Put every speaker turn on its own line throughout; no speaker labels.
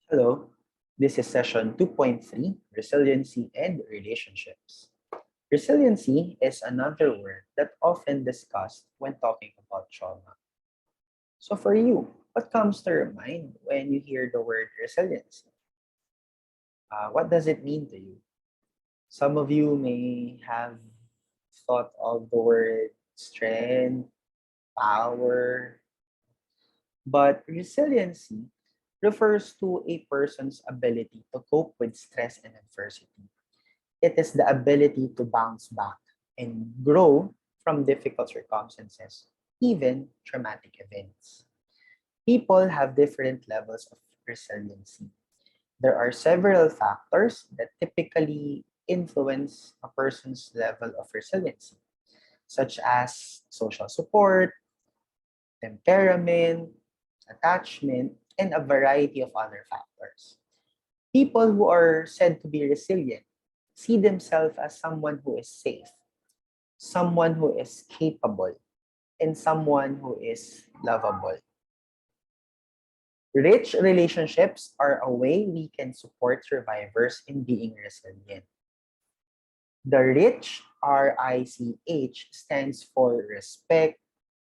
Hello, this is session 2.3, Resiliency and Relationships. Resiliency is another word that often discussed when talking about trauma. So for you, what comes to your mind when you hear the word resiliency? What does it mean to you? Some of you may have thought of the word strength, power, but resiliency refers to a person's ability to cope with stress and adversity. It is the ability to bounce back and grow from difficult circumstances, even traumatic events. People have different levels of resiliency. There are several factors that typically influence a person's level of resiliency, such as social support, temperament, attachment, and a variety of other factors. People who are said to be resilient see themselves as someone who is safe, someone who is capable, and someone who is lovable. Rich relationships are a way we can support survivors in being resilient. The RICH, RICH, stands for respect,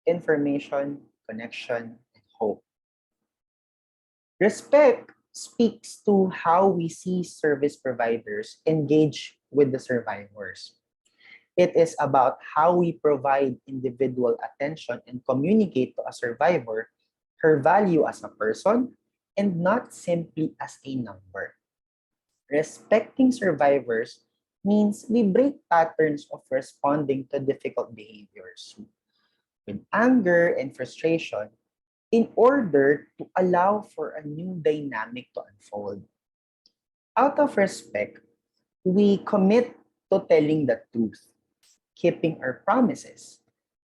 information, connection, and hope. Respect speaks to how we see service providers engage with the survivors. It is about how we provide individual attention and communicate to a survivor her value as a person and not simply as a number. Respecting survivors means we break patterns of responding to difficult behaviors with anger and frustration in order to allow for a new dynamic to unfold. Out of respect, we commit to telling the truth, keeping our promises,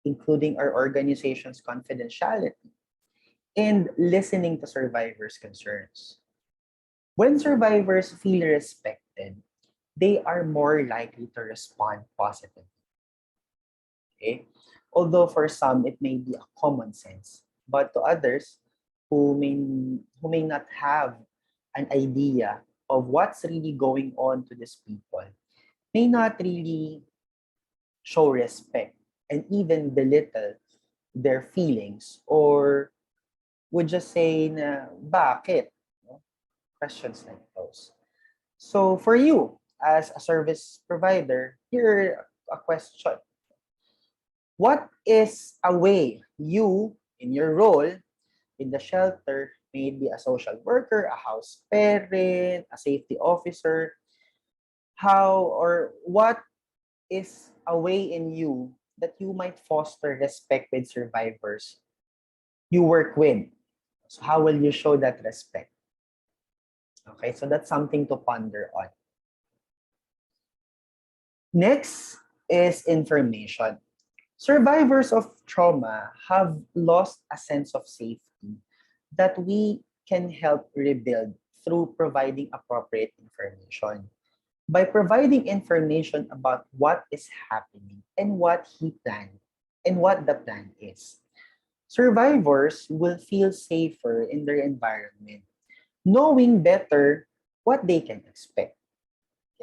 including our organization's confidentiality, and listening to survivors' concerns. When survivors feel respected, they are more likely to respond positively. Okay? Although for some it may be a common sense, but to others who may not have an idea of what's really going on to these people, may not really show respect and even belittle their feelings or would just say na bakit? No? Questions like those. So for you as a service provider, here a question. What is a way you, in your role in the shelter, maybe a social worker, a house parent, a safety officer, how or what is a way in you that you might foster respect with survivors you work with? So how will you show that respect? Okay, so that's something to ponder on. Next is information. Survivors of trauma have lost a sense of safety that we can help rebuild through providing appropriate information. By providing information about what is happening and what he planned and what the plan is, survivors will feel safer in their environment, knowing better what they can expect.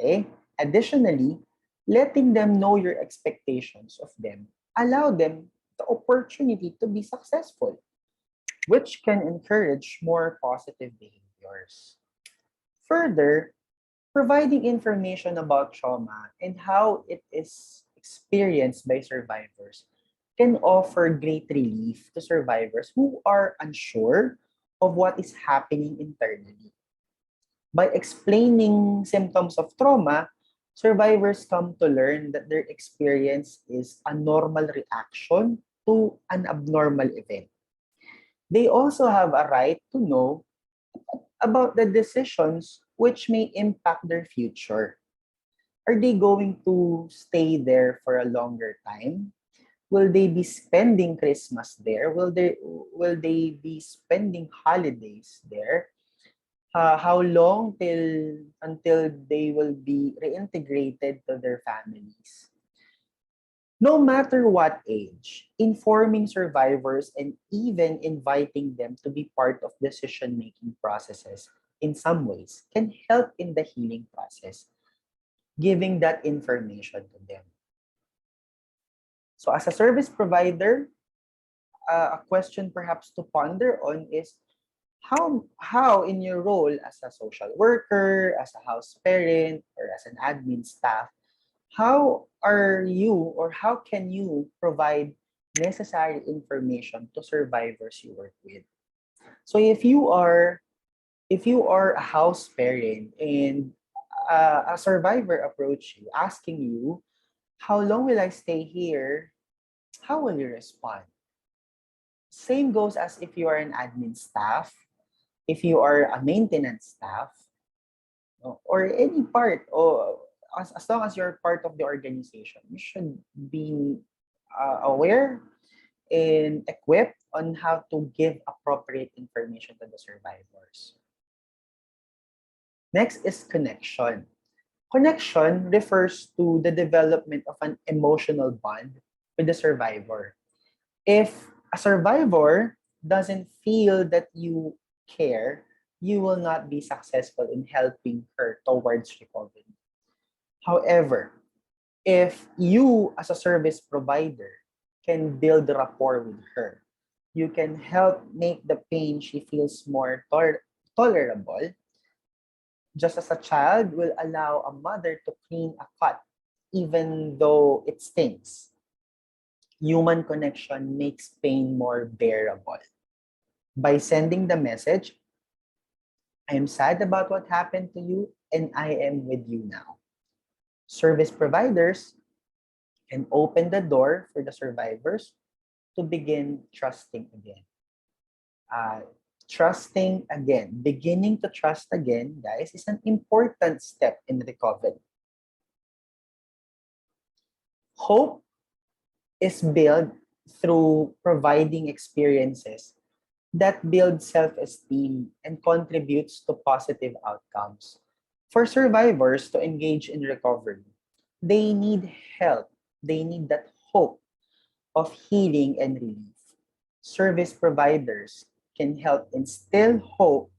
Okay? Additionally, letting them know your expectations of them allow them the opportunity to be successful, which can encourage more positive behaviors. Further, providing information about trauma and how it is experienced by survivors can offer great relief to survivors who are unsure of what is happening internally. By explaining symptoms of trauma, survivors come to learn that their experience is a normal reaction to an abnormal event. They also have a right to know about the decisions which may impact their future. Are they going to stay there for a longer time? Will they be spending Christmas there? Will they be spending holidays there? How long till until they will be reintegrated to their families? No matter what age, informing survivors and even inviting them to be part of decision-making processes in some ways, can help in the healing process, giving that information to them. So as a service provider, a question perhaps to ponder on is how in your role as a social worker, as a house parent, or as an admin staff, how are you or how can you provide necessary information to survivors you work with? So if you are a house parent and a survivor approach you asking you, how long will I stay here? How will you respond? Same goes as if you are an admin staff, if you are a maintenance staff, no, or any part, or as long as you're part of the organization, you should be aware and equipped on how to give appropriate information to the survivors. Next is connection. Connection refers to the development of an emotional bond with the survivor. If a survivor doesn't feel that you care, you will not be successful in helping her towards recovery. However, if you as a service provider can build rapport with her, you can help make the pain she feels more tolerable. Just as a child will allow a mother to clean a cut even though it stings. Human connection makes pain more bearable. By sending the message, I am sad about what happened to you and I am with you now. Service providers can open the door for the survivors to begin trusting again. Trusting again, beginning to trust again, guys, is an important step in recovery. Hope is built through providing experiences that build self-esteem and contributes to positive outcomes. For survivors to engage in recovery, they need help. They need that hope of healing and relief. Service providers can help instill hope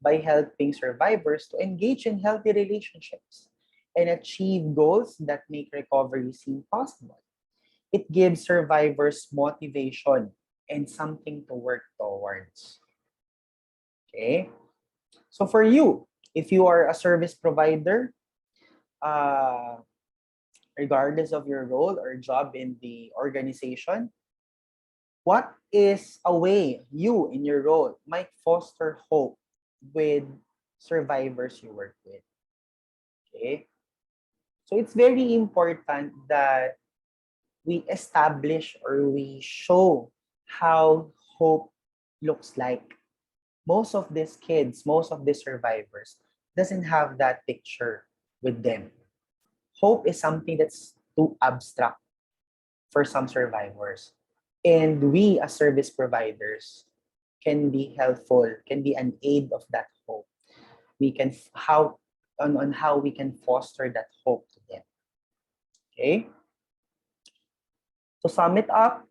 by helping survivors to engage in healthy relationships and achieve goals that make recovery seem possible. It gives survivors motivation and something to work towards. Okay? So for you, if you are a service provider, uh, regardless of your role or job in the organization, what is a way you in your role might foster hope with survivors you work with? Okay? So it's very important that we establish or we show how hope looks like. Most of these kids, most of these survivors doesn't have that picture with them. Hope is something that's too abstract for some survivors. And we as service providers can be helpful, can be an aid of that hope. We can how on how we can foster that hope to them. Okay? To sum it up,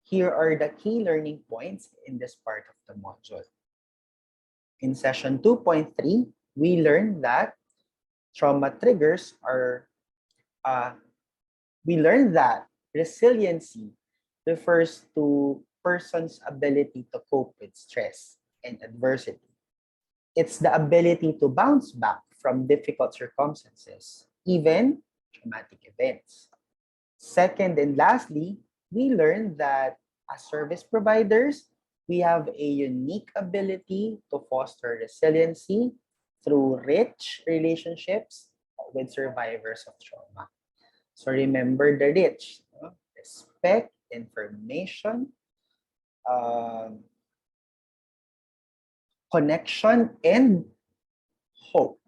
here are the key learning points in this part of the module. In session 2.3, we learned that trauma triggers are, we learned that resiliency refers to person's ability to cope with stress and adversity. It's the ability to bounce back from difficult circumstances, even traumatic events. Second and lastly, we learned that as service providers, we have a unique ability to foster resiliency through rich relationships with survivors of trauma. So remember the rich, respect, information, connection, and hope.